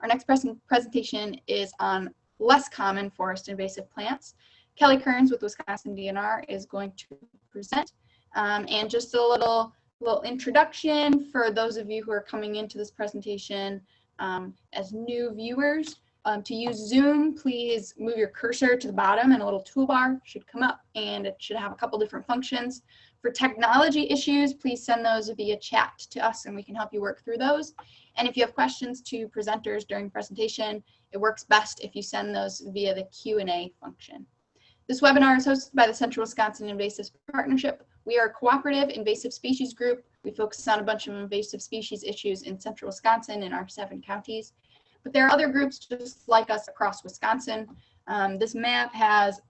Our next presentation is on less common forest invasive plants. Kelly Kearns with Wisconsin DNR is going to present. And just a little introduction for those of you who are coming into this presentation as new viewers. To use Zoom, please move your cursor to the bottom and a little toolbar should come up and it should have a couple different functions. For technology issues, please send those via chat to us and we can help you work through those. And if you have questions to presenters during presentation, it works best if you send those via the Q&A function. This webinar is hosted by the Central Wisconsin Invasives Partnership. We are a cooperative invasive species group. We focus on a bunch of invasive species issues in Central Wisconsin in our 7 counties. But there are other groups just like us across Wisconsin. This map has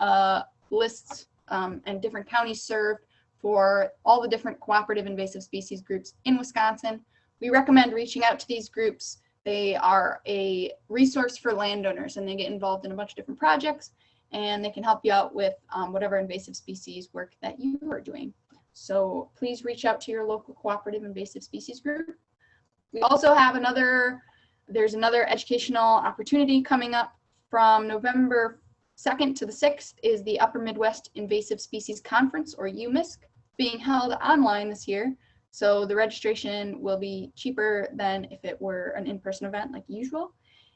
lists and different counties served for all the different cooperative invasive species groups in Wisconsin. We recommend reaching out to these groups. They are a resource for landowners and they get involved in a bunch of different projects and they can help you out with whatever invasive species work that you are doing. So please reach out to your local cooperative invasive species group. We also have there's another educational opportunity coming up from November 2nd to the 6th is the Upper Midwest Invasive Species Conference, or UMISC, being held online this year. So the registration will be cheaper than if it were an in-person event like usual.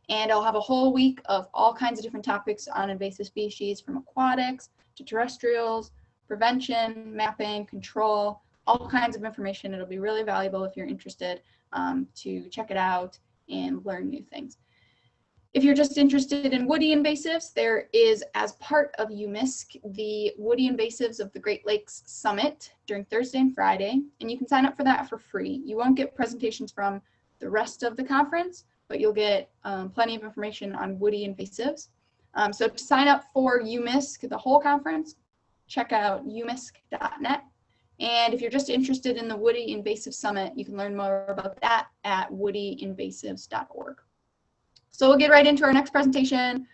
And I'll have a whole week of all kinds of different topics on invasive species, from aquatics to terrestrials, prevention, mapping, control, all kinds of information. It'll be really valuable if you're interested to check it out and learn new things. If you're just interested in woody invasives, there is, as part of UMISC, the Woody Invasives of the Great Lakes Summit during Thursday and Friday, and you can sign up for that for free. You won't get presentations from the rest of the conference, but you'll get plenty of information on woody invasives. So to sign up for UMISC, the whole conference, check out umisc.net. And if you're just interested in the Woody Invasive Summit, you can learn more about that at woodyinvasives.org. So we'll get right into our next presentation.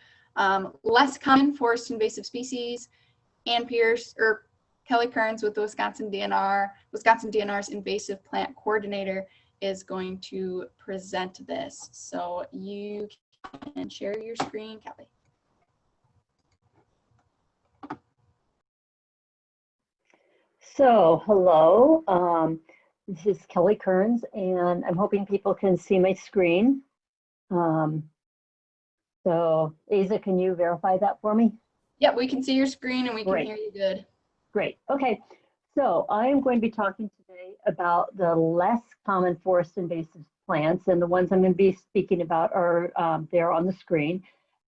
Less common forest invasive species. Ann Pierce, or Kelly Kearns with the Wisconsin DNR, Wisconsin DNR's invasive plant coordinator, is going to present this. So you can share your screen, Kelly. So hello, this is Kelly Kearns, and I'm hoping people can see my screen. So Asa, can you verify that for me? Yep, we can see your screen and we can hear you good. Great. Okay. So I am going to be talking today about the less common forest invasive plants, and the ones I'm going to be speaking about are there on the screen.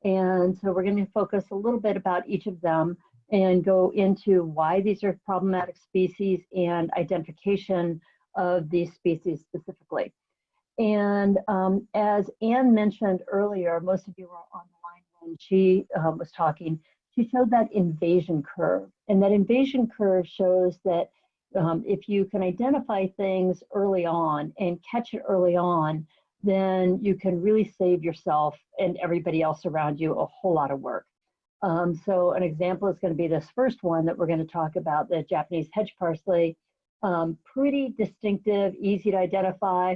And so we're going to focus a little bit about each of them and go into why these are problematic species and identification of these species specifically. And as Anne mentioned earlier, most of you were on the line when she was talking. She showed that invasion curve, and that invasion curve shows that if you can identify things early on and catch it early on, then you can really save yourself and everybody else around you a whole lot of work. So an example is going to be this first one that we're going to talk about, the Japanese hedge-parsley. Pretty distinctive, easy to identify.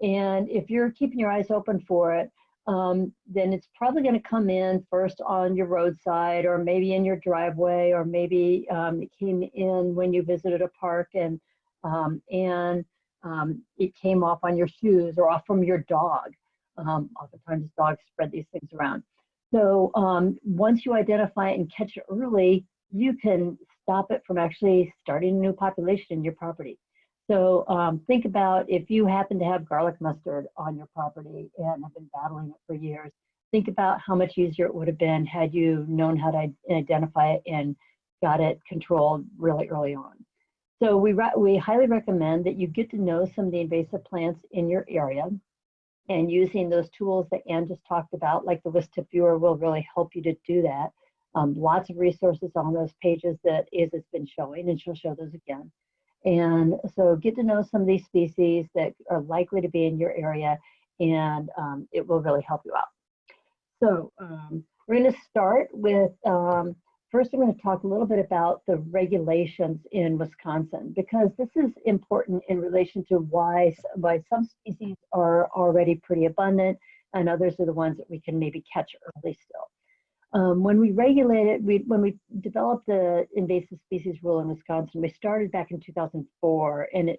And if you're keeping your eyes open for it, then it's probably going to come in first on your roadside, or maybe in your driveway, or maybe it came in when you visited a park and it came off on your shoes or off from your dog. Oftentimes dogs spread these things around. So once you identify it and catch it early, you can stop it from actually starting a new population in your property. So think about if you happen to have garlic mustard on your property and have been battling it for years, think about how much easier it would have been had you known how to identify it and got it controlled really early on. So we highly recommend that you get to know some of the invasive plants in your area, and using those tools that Anne just talked about, like the list tip viewer, will really help you to do that. Lots of resources on those pages that Isa's been showing, and she'll show those again. And so get to know some of these species that are likely to be in your area, and it will really help you out. So we're going to start with, first I'm going to talk a little bit about the regulations in Wisconsin, because this is important in relation to why some species are already pretty abundant and others are the ones that we can maybe catch early still. When we regulated, when we developed the invasive species rule in Wisconsin, we started back in 2004, and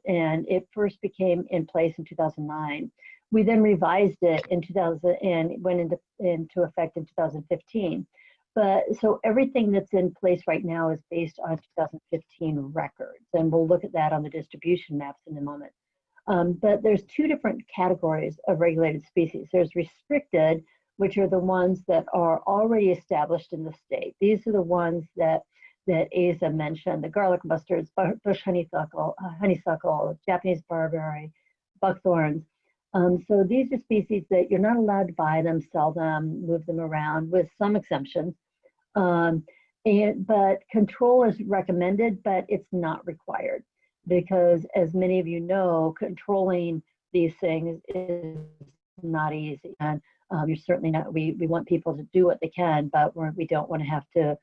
it first became in place in 2009. We then revised it in 2000 and went into effect in 2015. But so everything that's in place right now is based on 2015 records, and we'll look at that on the distribution maps in a moment. But there's two different categories of regulated species. There's restricted, which are the ones that are already established in the state. These are the ones that Asa mentioned: the garlic mustards, bush honeysuckle, Japanese barberry, buckthorns. So these are species that you're not allowed to buy them, sell them, move them around, with some exemptions. But control is recommended, but it's not required, because as many of you know, controlling these things is not easy. And you're certainly not, we want people to do what they can, but we don't want to have to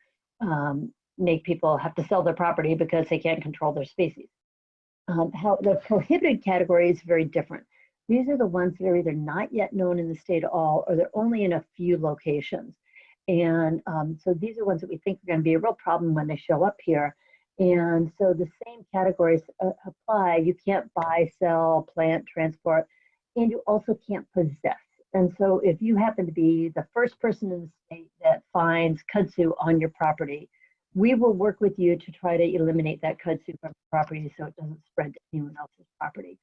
make people have to sell their property because they can't control their species. How the prohibited category is very different. These are the ones that are either not yet known in the state at all, or they're only in a few locations. And so these are ones that we think are going to be a real problem when they show up here. And so the same categories apply. You can't buy, sell, plant, transport, and you also can't possess. And so if you happen to be the first person in the state that finds kudzu on your property, we will work with you to try to eliminate that kudzu from the property so it doesn't spread to anyone else's property.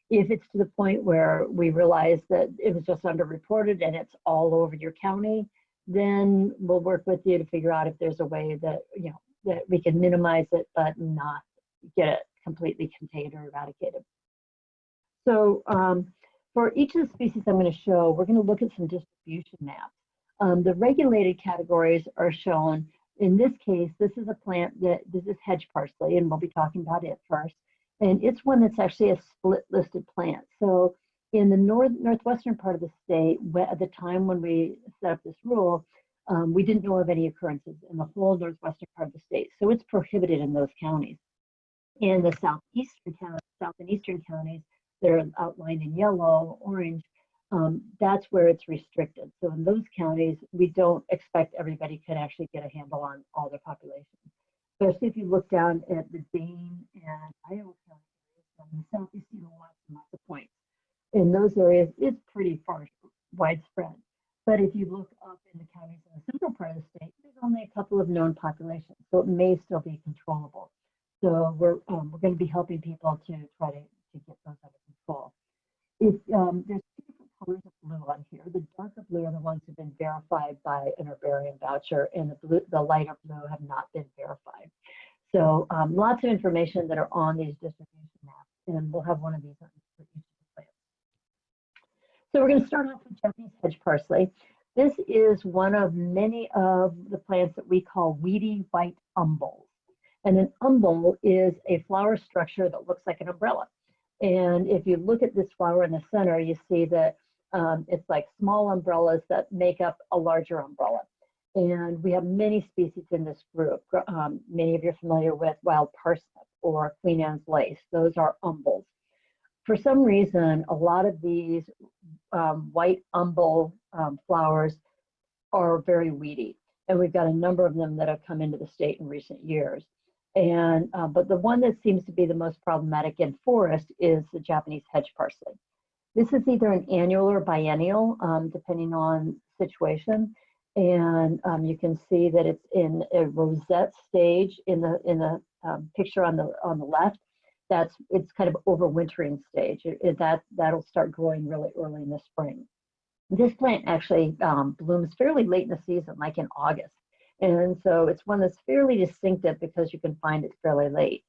If it's to the point where we realize that it was just underreported and it's all over your county, then we'll work with you to figure out if there's a way that, you know, that we can minimize it but not get it completely contained or eradicated. So for each of the species I'm going to show, we're going to look at some distribution maps. The regulated categories are shown. In this case, this is a plant that, this is hedge parsley, and we'll be talking about it first. And it's one that's actually a split listed plant. So in the northwestern part of the state, at the time when we set up this rule, we didn't know of any occurrences in the whole northwestern part of the state. So it's prohibited in those counties. In the south and eastern counties, they're outlined in yellow, orange, that's where it's restricted. So in those counties, we don't expect everybody can actually get a handle on all their populations. Especially if you look down at the Dane and Iowa counties, in the southeast, you know, lots of points. In those areas, it's pretty far widespread. But if you look up in the counties in the central part of the state, there's only a couple of known populations, so it may still be controllable. So we're going to be helping people to try to get those under control. There's two different colors of blue on here. The darker blue are the ones who've been verified by an herbarium voucher, and the lighter blue have not been verified. So lots of information that are on these distribution maps, and we'll have one of these on for each of the plants. So we're going to start off with Japanese hedge parsley. This is one of many of the plants that we call weedy white umbels. And an umbel is a flower structure that looks like an umbrella. And if you look at this flower in the center, you see that it's like small umbrellas that make up a larger umbrella. And we have many species in this group. Many of you are familiar with wild parsnip or Queen Anne's lace. Those are umbels. For some reason, a lot of these white umbel flowers are very weedy. And we've got a number of them that have come into the state in recent years. And but the one that seems to be the most problematic in forest is the Japanese hedge parsley. This is either an annual or biennial, depending on situation. And you can see that it's in a rosette stage in the picture on the left. It's kind of overwintering stage. That'll start growing really early in the spring. This plant actually blooms fairly late in the season, like in August. And so it's one that's fairly distinctive because you can find it fairly late.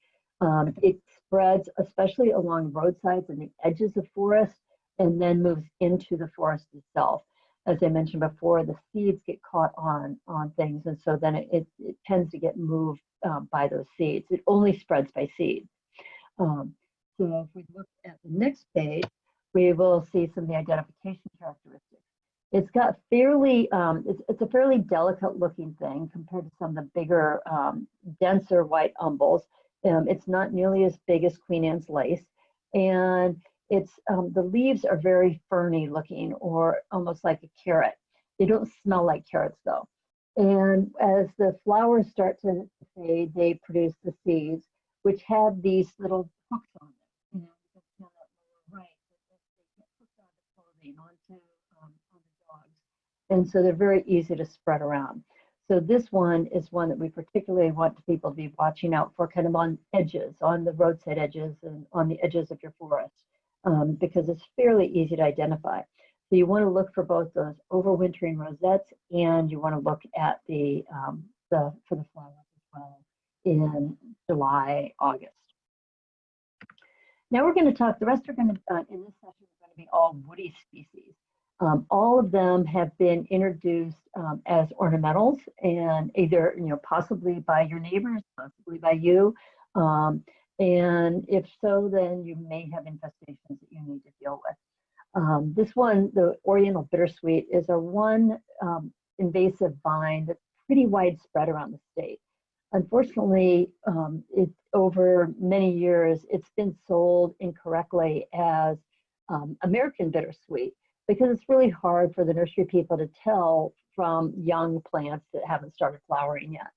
It spreads, especially along roadsides and the edges of forest, and then moves into the forest itself. As I mentioned before, the seeds get caught on things, and so then it tends to get moved by those seeds. It only spreads by seed. So if we look at the next page, we will see some of the identification characteristics. It's got fairly, it's a fairly delicate looking thing compared to some of the bigger, denser white umbels. It's not nearly as big as Queen Anne's lace, and It's the leaves are very ferny looking, or almost like a carrot. They don't smell like carrots though. And as the flowers start to fade, they produce the seeds, which have these little hooks on them. You know, because on the right, they get hooked onto clothing, on the dogs, and so they're very easy to spread around. So this one is one that we particularly want people to be watching out for, kind of on edges, on the roadside edges and on the edges of your forest, because it's fairly easy to identify. So you want to look for both those overwintering rosettes, and you want to look at for the flowers as well in July, August. Now we're going to talk, the rest are going to, in this session, are going to be all woody species. All of them have been introduced as ornamentals, and either, possibly by your neighbors, possibly by you. And if so, then you may have infestations that you need to deal with. This one, the Oriental Bittersweet, is a one invasive vine that's pretty widespread around the state. Unfortunately, over many years, it's been sold incorrectly as American Bittersweet, because it's really hard for the nursery people to tell from young plants that haven't started flowering yet,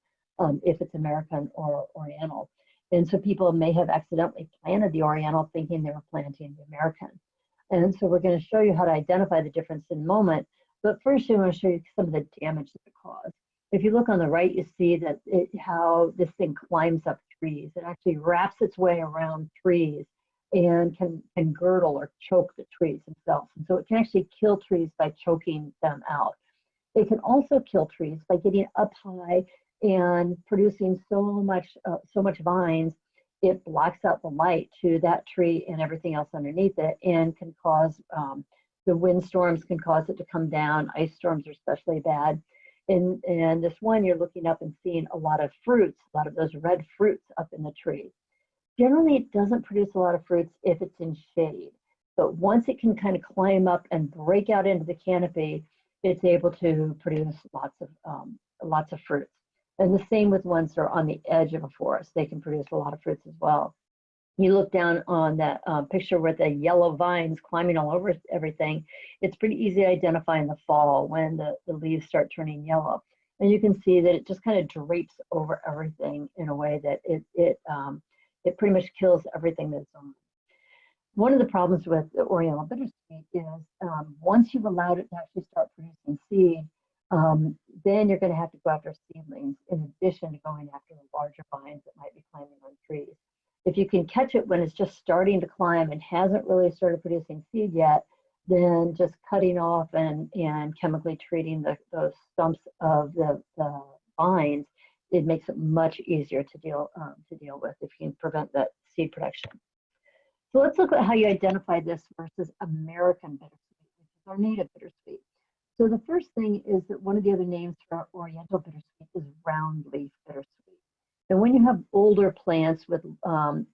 if it's American or Oriental. And so people may have accidentally planted the Oriental thinking they were planting the American. And so we're going to show you how to identify the difference in a moment. But first, I want to show you some of the damage that it caused. If you look on the right, you see that how this thing climbs up trees. It actually wraps its way around trees and can girdle or choke the trees themselves. And so it can actually kill trees by choking them out. It can also kill trees by getting up high and producing so much vines, it blocks out the light to that tree and everything else underneath it, and can cause, the windstorms can cause it to come down. Ice storms are especially bad. And this one, you're looking up and seeing a lot of fruits, a lot of those red fruits up in the tree. Generally, it doesn't produce a lot of fruits if it's in shade. But once it can kind of climb up and break out into the canopy, it's able to produce lots of fruits. And the same with ones that are on the edge of a forest. They can produce a lot of fruits as well. You look down on that picture with the yellow vines climbing all over everything. It's pretty easy to identify in the fall when the leaves start turning yellow. And you can see that it just kind of drapes over everything in a way that it pretty much kills everything that's on. One of the problems with the Oriental Bittersweet is once you've allowed it to actually start producing seed, then you're going to have to go after seedlings in addition to going after the larger vines that might be climbing on trees. If you can catch it when it's just starting to climb and hasn't really started producing seed yet, then just cutting off and chemically treating those stumps of the vines, it makes it much easier to deal with if you can prevent that seed production. So let's look at how you identify this versus American Bittersweet, which is our native bittersweet. So the first thing is that one of the other names for our Oriental Bittersweet is round leaf bittersweet. And when you have older plants with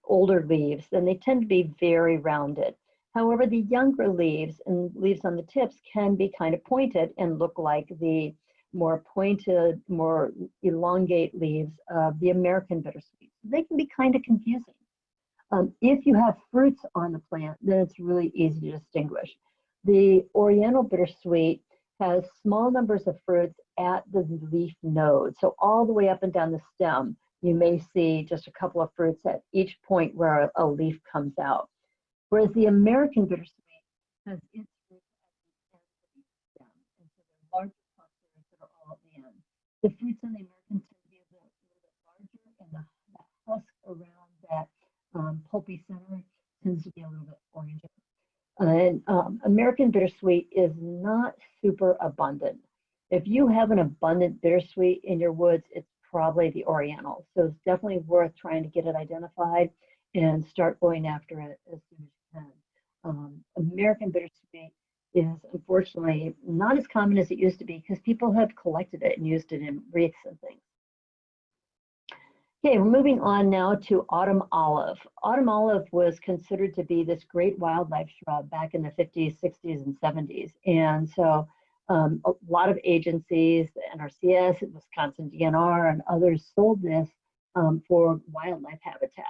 older leaves, then they tend to be very rounded. However, the younger leaves and leaves on the tips can be kind of pointed and look like the more pointed, more elongate leaves of the American bittersweet. They can be kind of confusing. If you have fruits on the plant, then it's really easy to distinguish. The Oriental bittersweet has small numbers of fruits at the leaf node. So all the way up and down the stem, you may see just a couple of fruits at each point where a leaf comes out. Whereas the American bittersweet has its fruits at the end of the stem. And so they're larger clusters that are all at the end. The fruits on the American tend to be a little bit larger, and the husk around that pulpy center tends to be a little bit oranger. And American bittersweet is not super abundant. If you have an abundant bittersweet in your woods, it's probably the Oriental. So it's definitely worth trying to get it identified and start going after it as soon as you can. American bittersweet is unfortunately not as common as it used to be because people have collected it and used it in wreaths and things. Okay, we're moving on now to autumn olive. Autumn olive was considered to be this great wildlife shrub back in the 50s, 60s, and 70s. And so a lot of agencies, the NRCS, Wisconsin DNR, and others sold this for wildlife habitat.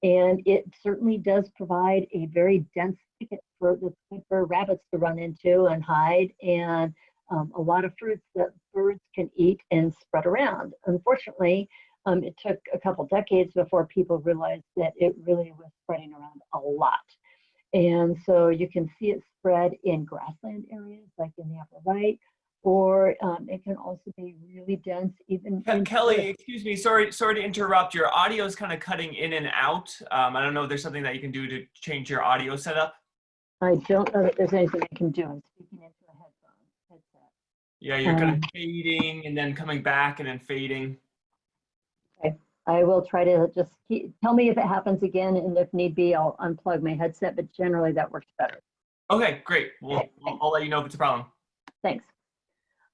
And it certainly does provide a very dense thicket for rabbits to run into and hide, and a lot of fruits that birds can eat and spread around. Unfortunately, it took a couple decades before people realized that it really was spreading around a lot. And so you can see it spread in grassland areas, like in the upper right, or it can also be really dense even in Kelly, excuse me, sorry to interrupt. Your audio is kind of cutting in and out. I don't know if there's something that you can do to change your audio setup. I don't know that there's anything I can do. I'm speaking into a headset. Yeah, you're kind of fading and then coming back and then fading. Okay, I will try to just tell me if it happens again, and if need be, I'll unplug my headset, but generally that works better. Okay, great. I'll let you know if it's a problem. Thanks.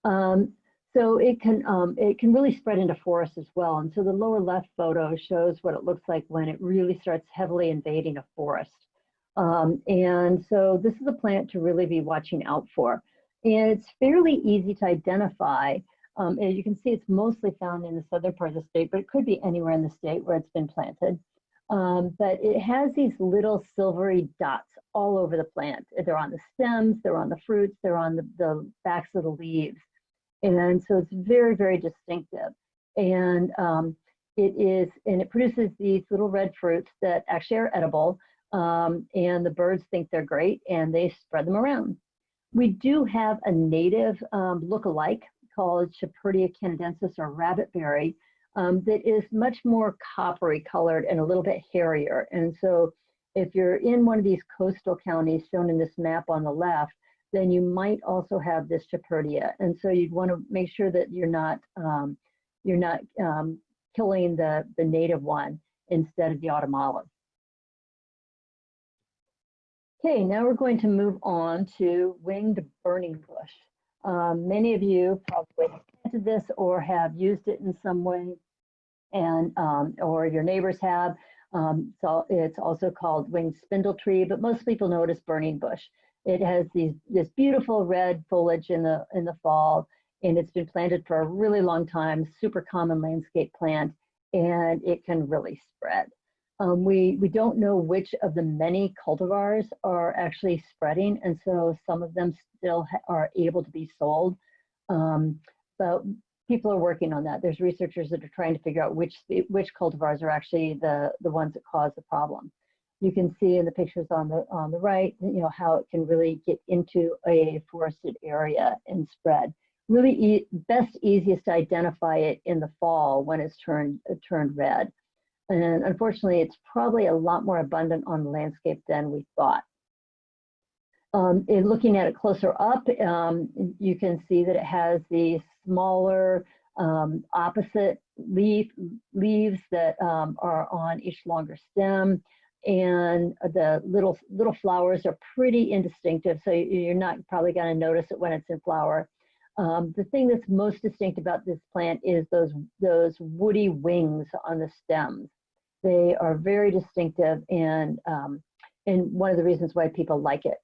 So it can really spread into forests as well. And so the lower left photo shows what it looks like when it really starts heavily invading a forest. And so this is a plant to really be watching out for. And it's fairly easy to identify. As you can see, it's mostly found in the southern part of the state, but it could be anywhere in the state where it's been planted. But it has these little silvery dots all over the plant. They're on the stems, they're on the fruits, they're on the backs of the leaves. And so it's very, very distinctive. And it produces these little red fruits that actually are edible. And the birds think they're great and they spread them around. We do have a native look-alike called Chaperdia canadensis, or rabbitberry, that is much more coppery colored and a little bit hairier. And so if you're in one of these coastal counties shown in this map on the left, then you might also have this Chaperdia. And so you'd want to make sure that you're not killing the native one instead of the autumn olive. Okay, now we're going to move on to winged burning bush. Many of you probably have planted this or have used it in some way, and or your neighbors have. So it's also called winged spindle tree, but most people know it as burning bush. It has this beautiful red foliage in the fall, and it's been planted for a really long time, super common landscape plant, and it can really spread. We don't know which of the many cultivars are actually spreading, and so some of them still are able to be sold, but people are working on that. There's researchers that are trying to figure out which cultivars are actually the ones that cause the problem. You can see in the pictures on the right, how it can really get into a forested area and spread. Really easiest to identify it in the fall when it's turned red. And unfortunately, it's probably a lot more abundant on the landscape than we thought. In looking at it closer up, you can see that it has the smaller opposite leaves that are on each longer stem. And the little flowers are pretty indistinctive, so you're not probably going to notice it when it's in flower. The thing that's most distinct about this plant is those woody wings on the stems. They are very distinctive, and one of the reasons why people like it.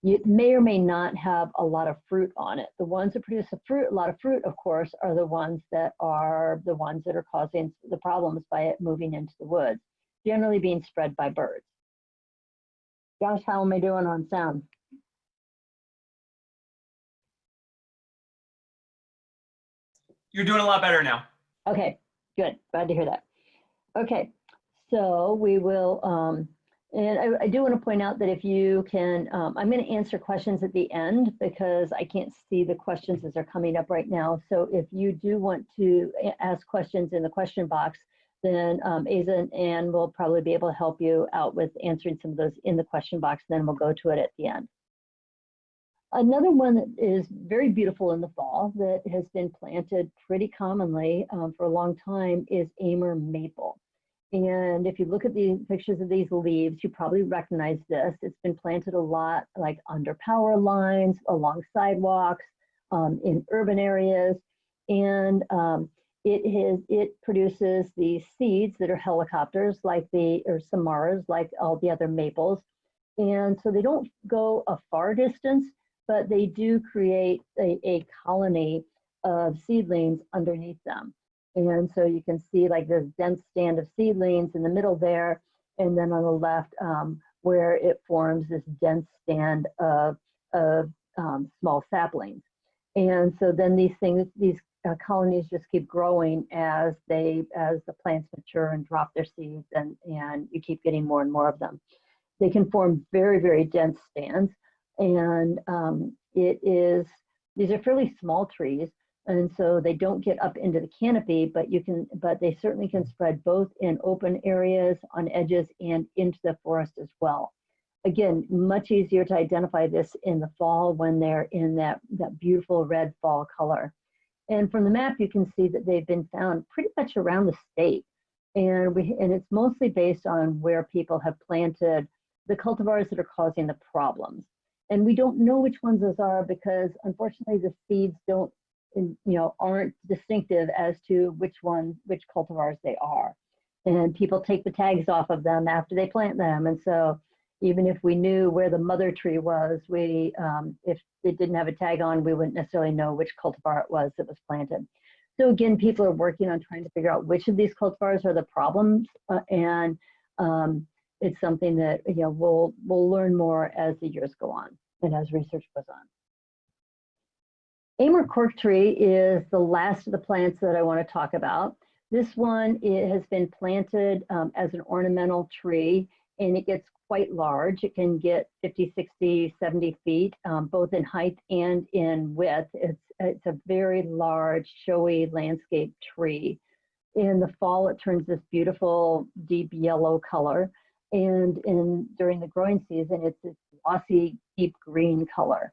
You may or may not have a lot of fruit on it. The ones that produce a lot of fruit, of course, are the ones that are causing the problems by it moving into the woods, generally being spread by birds. Josh, how am I doing on sound? You're doing a lot better now. Okay, good. Glad to hear that. Okay, so we will, and I do want to point out that if you can, I'm going to answer questions at the end because I can't see the questions as they're coming up right now. So if you do want to ask questions in the question box, then Aza and Ann will probably be able to help you out with answering some of those in the question box, then we'll go to it at the end. Another one that is very beautiful in the fall that has been planted pretty commonly for a long time is Amur Maple. And if you look at the pictures of these leaves, you probably recognize this. It's been planted a lot like under power lines, along sidewalks, in urban areas. And it produces these seeds that are helicopters or samaras like all the other maples. And so they don't go a far distance, but they do create a colony of seedlings underneath them. And so you can see like this dense stand of seedlings in the middle there. and then on the left where it forms this dense stand of small saplings. And so then these colonies just keep growing as the plants mature and drop their seeds, and you keep getting more and more of them. They can form very, very dense stands, and these are fairly small trees, and so they don't get up into the canopy, but they certainly can spread both in open areas, on edges, and into the forest as well. Again, much easier to identify this in the fall when they're in that beautiful red fall color. And from the map, you can see that they've been found pretty much around the state. And it's mostly based on where people have planted the cultivars that are causing the problems. And we don't know which ones those are because unfortunately the seeds aren't distinctive as to which cultivars they are. And people take the tags off of them after they plant them. And so even if we knew where the mother tree was, if it didn't have a tag on, we wouldn't necessarily know which cultivar it was that was planted. So again, people are working on trying to figure out which of these cultivars are the problems, and it's something that we'll learn more as the years go on and as research goes on. Amur Cork tree is the last of the plants that I want to talk about. This one, it has been planted as an ornamental tree, and it gets quite large. It can get 50, 60, 70 feet, both in height and in width. It's a very large, showy landscape tree. In the fall, it turns this beautiful, deep yellow color. And during the growing season, it's this glossy, deep green color.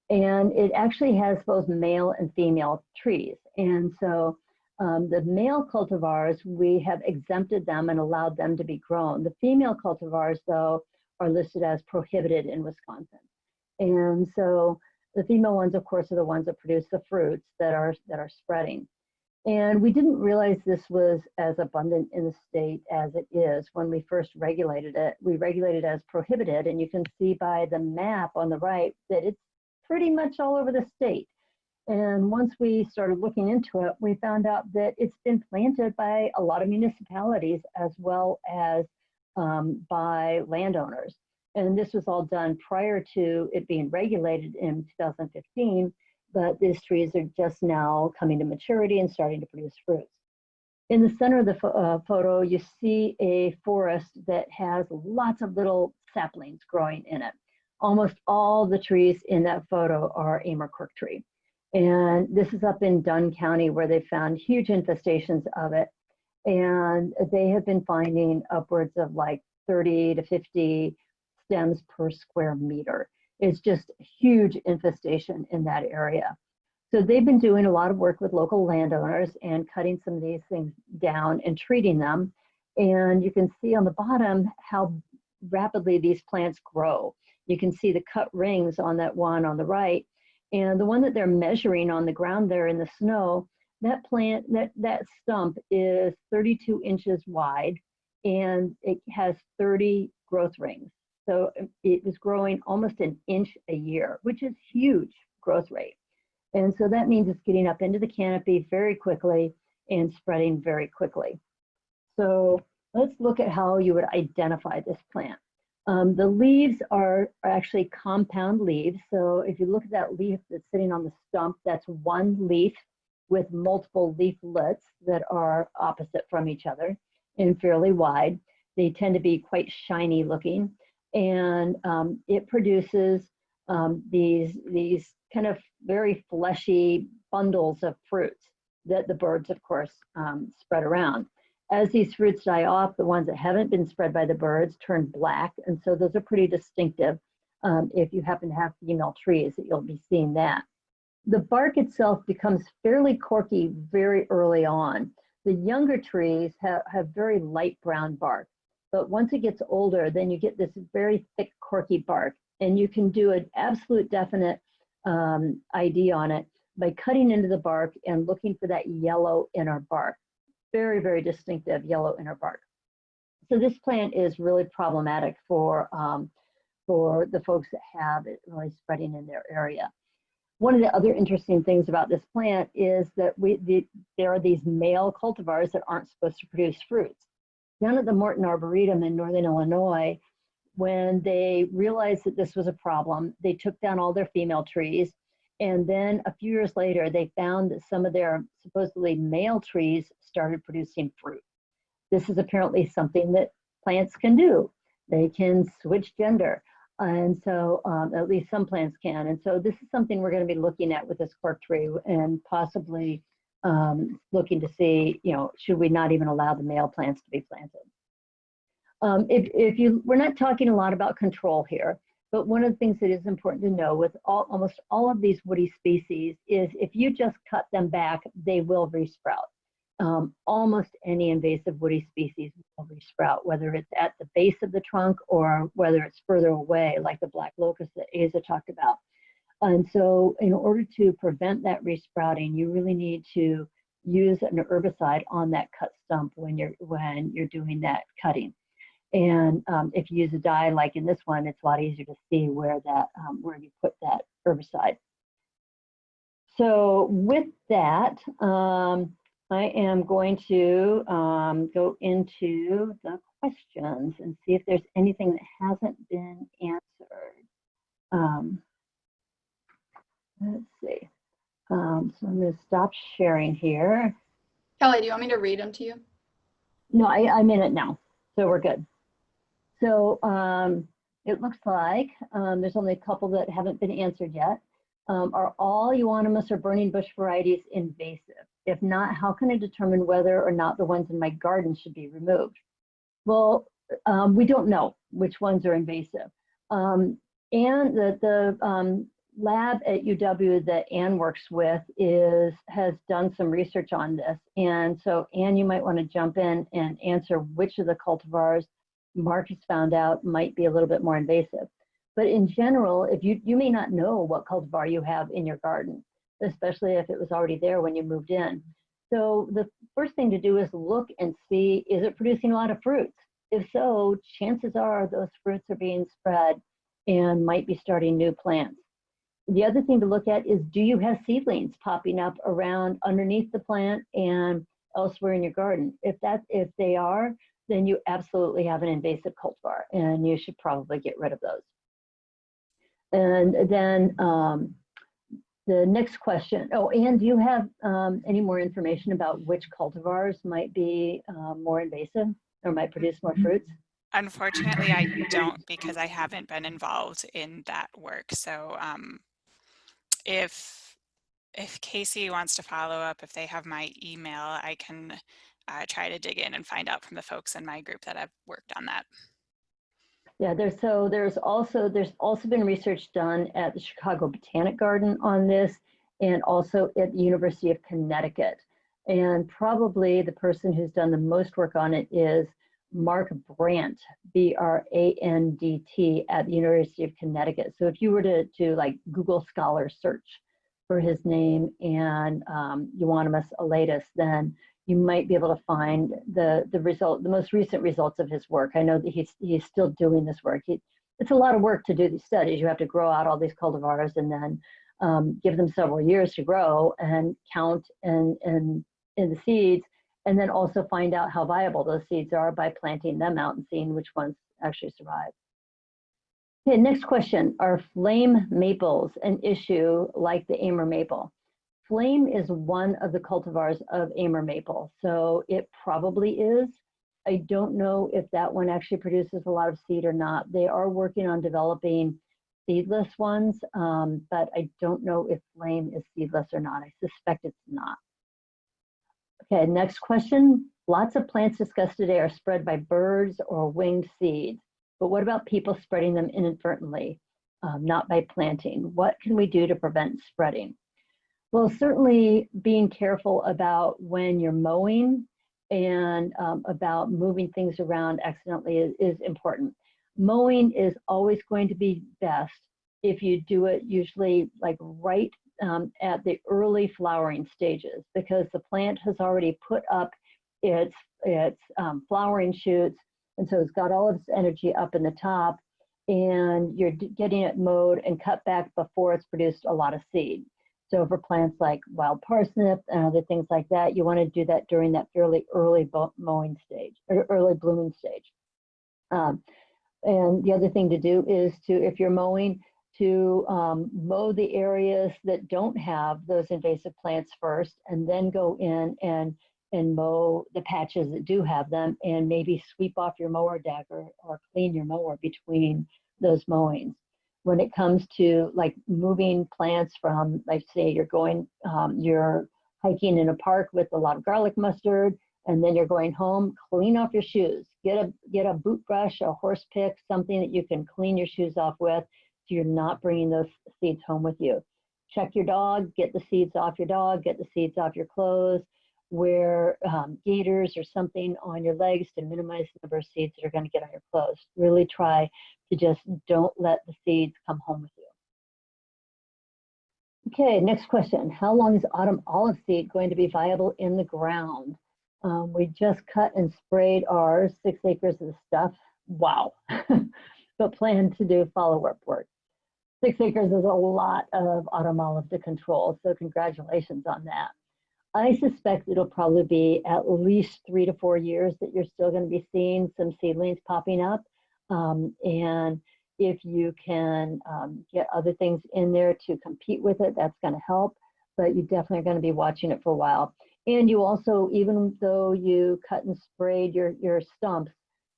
And it actually has both male and female trees. And so the male cultivars, we have exempted them and allowed them to be grown. The female cultivars, though, are listed as prohibited in Wisconsin. And so the female ones, of course, are the ones that produce the fruits that are spreading. And we didn't realize this was as abundant in the state as it is when we first regulated it. We regulated it as prohibited, and you can see by the map on the right that it's pretty much all over the state. And once we started looking into it, we found out that it's been planted by a lot of municipalities as well as by landowners. And this was all done prior to it being regulated in 2015, but these trees are just now coming to maturity and starting to produce fruits. In the center of the photo, you see a forest that has lots of little saplings growing in it. Almost all the trees in that photo are Amur Cork tree. And this is up in Dunn County where they found huge infestations of it. And they have been finding upwards of like 30 to 50 stems per square meter. It's just a huge infestation in that area. So they've been doing a lot of work with local landowners and cutting some of these things down and treating them. And you can see on the bottom how rapidly these plants grow. You can see the cut rings on that one on the right. And the one that they're measuring on the ground there in the snow, that plant, that stump is 32 inches wide, and it has 30 growth rings. So it was growing almost an inch a year, which is huge growth rate. And so that means it's getting up into the canopy very quickly and spreading very quickly. So let's look at how you would identify this plant. The leaves are actually compound leaves. So if you look at that leaf that's sitting on the stump, that's one leaf with multiple leaflets that are opposite from each other and fairly wide. They tend to be quite shiny looking, and it produces these kind of very fleshy bundles of fruits that the birds, of course, spread around. As these fruits die off, the ones that haven't been spread by the birds turn black, and so those are pretty distinctive. If you happen to have female trees, that you'll be seeing that. The bark itself becomes fairly corky very early on. The younger trees have very light brown bark, but once it gets older, then you get this very thick corky bark, and you can do an absolute definite ID on it by cutting into the bark and looking for that yellow inner bark. Very, very distinctive yellow inner bark. So this plant is really problematic for the folks that have it really spreading in their area. One of the other interesting things about this plant is that there are these male cultivars that aren't supposed to produce fruits. down at the Morton Arboretum in Northern Illinois, when they realized that this was a problem, they took down all their female trees. And then a few years later, they found that some of their supposedly male trees started producing fruit. This is apparently something that plants can do. They can switch gender. And so at least some plants can. And so this is something we're going to be looking at with this cork tree, and possibly looking to see, you know, should we not even allow the male plants to be planted? We're not talking a lot about control here, but one of the things that is important to know with almost all of these woody species is if you just cut them back, they will resprout. Almost any invasive woody species will resprout, whether it's at the base of the trunk or whether it's further away, like the black locust that Asa talked about. And so in order to prevent that resprouting, you really need to use an herbicide on that cut stump when you're doing that cutting. And if you use a dye like in this one, it's a lot easier to see where you put that herbicide. So with that, I am going to go into the questions and see if there's anything that hasn't been answered. Let's see. So I'm going to stop sharing here. Kelly, do you want me to read them to you? No, I'm in it now, so we're good. So it looks like there's only a couple that haven't been answered yet. Are all Euonymus or burning bush varieties invasive? If not, how can I determine whether or not the ones in my garden should be removed? Well, we don't know which ones are invasive. And the lab at UW that Ann works with has done some research on this. And so Ann, you might want to jump in and answer which of the cultivars Mark has found out might be a little bit more invasive. But in general, if you may not know what cultivar you have in your garden, especially if it was already there when you moved in. So the first thing to do is look and see, is it producing a lot of fruits? If so, chances are those fruits are being spread and might be starting new plants. The other thing to look at is, do you have seedlings popping up around underneath the plant and elsewhere in your garden? If they are, then you absolutely have an invasive cultivar and you should probably get rid of those. And then the next question, Ann, do you have any more information about which cultivars might be more invasive or might produce more fruits? Unfortunately, I don't, because I haven't been involved in that work. So if Casey wants to follow up, if they have my email, I can try to dig in and find out from the folks in my group that have worked on that. Yeah, there's also been research done at the Chicago Botanic Garden on this, and also at the University of Connecticut. And probably the person who's done the most work on it is Mark Brandt, B-R-A-N-D-T, at the University of Connecticut. So if you were to like Google Scholar search for his name and Euonymus alatus, then you might be able to find the most recent results of his work. I know that he's still doing this work. It's a lot of work to do these studies. You have to grow out all these cultivars and then give them several years to grow and count in the seeds, and then also find out how viable those seeds are by planting them out and seeing which ones actually survive. Okay, next question. Are flame maples an issue like the Amur maple? Flame is one of the cultivars of Amur maple, so it probably is. I don't know if that one actually produces a lot of seed or not. They are working on developing seedless ones, but I don't know if flame is seedless or not. I suspect it's not. Okay, next question. Lots of plants discussed today are spread by birds or winged seeds, but what about people spreading them inadvertently, not by planting? What can we do to prevent spreading? Well, certainly being careful about when you're mowing and about moving things around accidentally is important. Mowing is always going to be best if you do it usually like right at the early flowering stages, because the plant has already put up its flowering shoots, and so it's got all of its energy up in the top, and you're getting it mowed and cut back before it's produced a lot of seed. So for plants like wild parsnip and other things like that, you want to do that during that fairly early mowing stage or early blooming stage. And the other thing to do is to, if you're mowing, to mow the areas that don't have those invasive plants first, and then go in and mow the patches that do have them, and maybe sweep off your mower deck or clean your mower between those mowings. When it comes to like moving plants from, like say you're hiking in a park with a lot of garlic mustard, and then you're going home, clean off your shoes. Get a boot brush, a horse pick, something that you can clean your shoes off with, so you're not bringing those seeds home with you. Check your dog, get the seeds off your dog, get the seeds off your clothes. Wear gaiters or something on your legs to minimize the number of seeds that are going to get on your clothes. Really try to just don't let the seeds come home with you. Okay, next question. How long is autumn olive seed going to be viable in the ground? We just cut and sprayed ours, 6 acres of the stuff. Wow. But plan to do follow-up work. 6 acres is a lot of autumn olive to control, so congratulations on that. I suspect it'll probably be at least 3 to 4 years that you're still going to be seeing some seedlings popping up. And if you can get other things in there to compete with it, that's going to help. But you definitely are going to be watching it for a while. And you also, even though you cut and sprayed your stumps,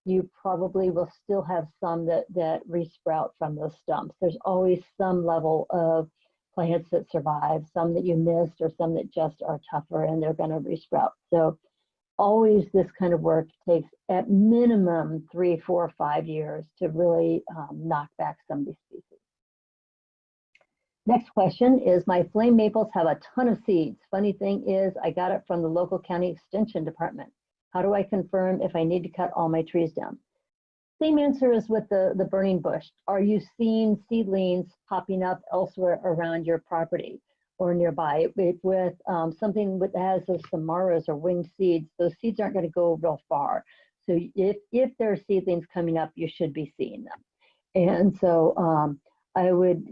you probably will still have some that resprout from those stumps. There's always some level of plants that survive, some that you missed or some that just are tougher and they're going to resprout. So always this kind of work takes at minimum 3, 4, 5 years to really knock back some of these species. Next question is, my flame maples have a ton of seeds. Funny thing is, I got it from the local county extension department. How do I confirm if I need to cut all my trees down? Same answer as with the burning bush. Are you seeing seedlings popping up elsewhere around your property or nearby? With something that has those samaras or winged seeds, those seeds aren't going to go real far. So if there are seedlings coming up, you should be seeing them. And so I would,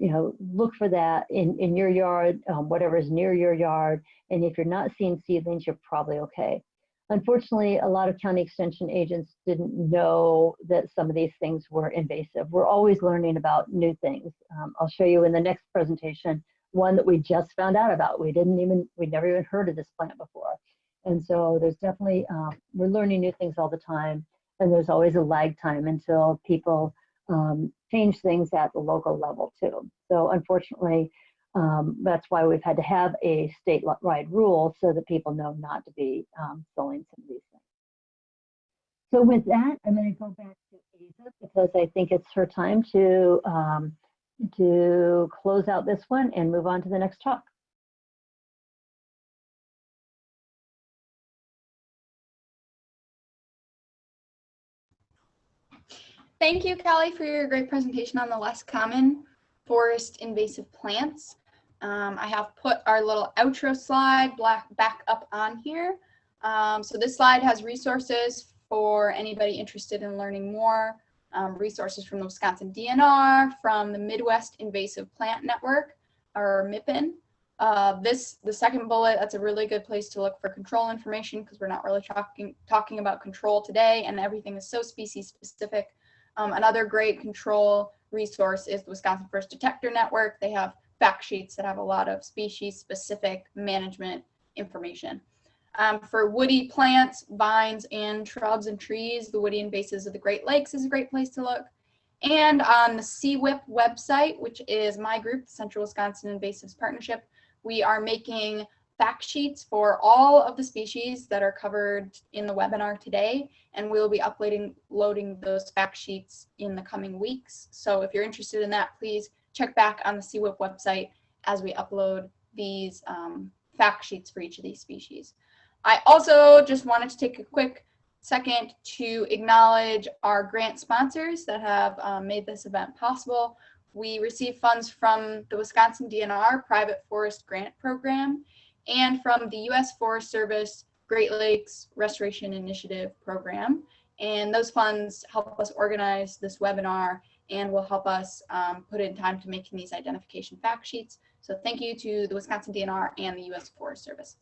look for that in your yard, whatever is near your yard. And if you're not seeing seedlings, you're probably okay. Unfortunately, a lot of county extension agents didn't know that some of these things were invasive. We're always learning about new things. I'll show you in the next presentation one that we just found out about. We'd never even heard of this plant before. And so there's definitely, we're learning new things all the time, and there's always a lag time until people change things at the local level too. So unfortunately, that's why we've had to have a statewide rule so that people know not to be sowing some of these things. So with that, I'm going to go back to Ava because I think it's her time to close out this one and move on to the next talk. Thank you, Kelly, for your great presentation on the less common forest invasive plants. I have put our little outro slide back up on here. So this slide has resources for anybody interested in learning more, resources from the Wisconsin DNR, from the Midwest Invasive Plant Network, or MIPN. The second bullet, that's a really good place to look for control information because we're not really talking about control today, and everything is so species specific. Another great control resource is the Wisconsin First Detector Network. They have fact sheets that have a lot of species-specific management information. For woody plants, vines, and shrubs and trees, the Woody Invasives of the Great Lakes is a great place to look. And on the CWIP website, which is my group, the Central Wisconsin Invasives Partnership, we are making fact sheets for all of the species that are covered in the webinar today, and we'll be loading those fact sheets in the coming weeks. So if you're interested in that, please check back on the CWIP website as we upload these fact sheets for each of these species. I also just wanted to take a quick second to acknowledge our grant sponsors that have made this event possible. We receive funds from the Wisconsin DNR Private Forest Grant Program and from the U.S. Forest Service Great Lakes Restoration Initiative Program. And those funds help us organize this webinar and will help us put in time to making these identification fact sheets. So thank you to the Wisconsin DNR and the U.S. Forest Service.